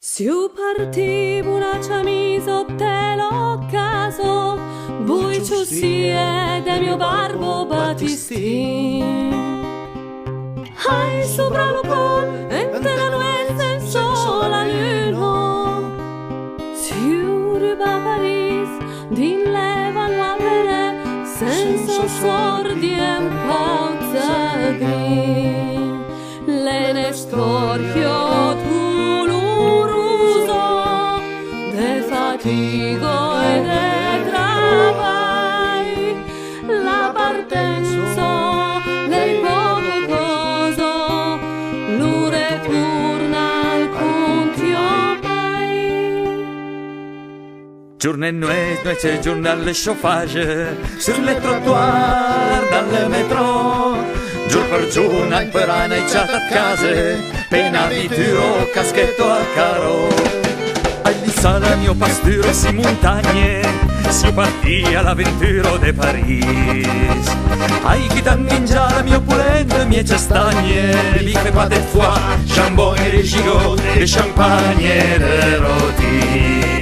Si parti una camisa te lo caso, voi ci siete mio barbo Battistin. Hai sopra lo col, entre la nuez senso la luna. Si urba Paris, din levan la pere, senso sordi en pauza green. Le ne storchio fatigo e de travai, la partenza lei poco coso, lu returna al contio mai. Journée nuit, journal le chauffage, sur les trottoirs, dans le métro. Giur per giorno, per anni, a case, pena vituro, caschetto a caro. Agli sala mio pasturo si montagne, si partì all'avventura de Paris. Ai chi t'anningiara mio pulente, mie castagne, bife pas de foie, jambon e de gigot, de champagne e de roti.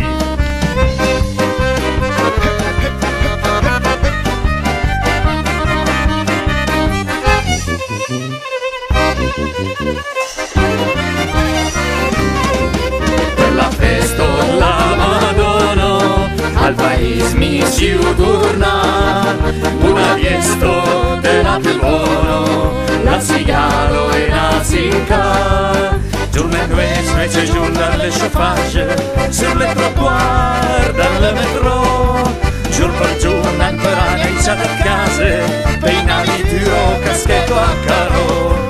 Al país mi si torna, una diesto de la più buono, la cigaro e la cinca. Journée nuit, journal le chauffage, sur les trottoirs, dans le métro. Giur per giorno ancora nei chat case, peina vituro, caschetto a caro.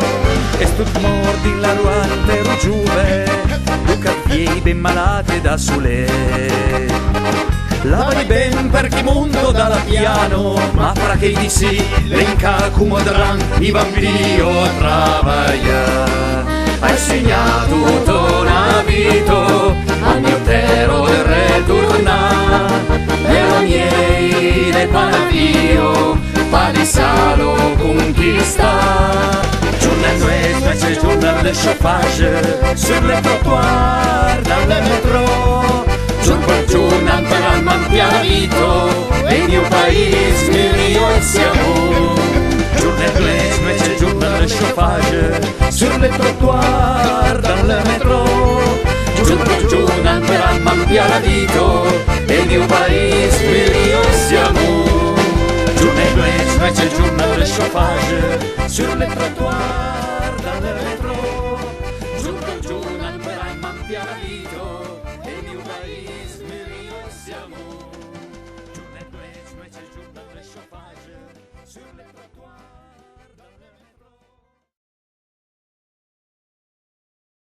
E tut mordi la ruante rugiuve, du cartier ben malate da sole. Lavai ben per chi mondo dalla piano, ma fra che di sì, l'incacumodran i bambini o travagliare. Hai segnato tutto una vita, al mio tero del ritornare, e la miei del panavio, pa di salo conquista. Journée nuit, journal de chauffage, sur les trottoirs, dans le métro. Giur per giorno ancora al manpianito, e il mio paese io e siamo. Journée nuit, journal de chauffage, sur les trottoirs, dans le métro. Giur per giorno ancora al manpianito, e il mio paese io e siamo. Journée nuit, journal de chauffage, sur les trottoirs, dans le métro. Giur per giorno ancora al manpianito, e il mio paese io e siamo. Journée nuit, journal de chauffage, sur les trottoirs.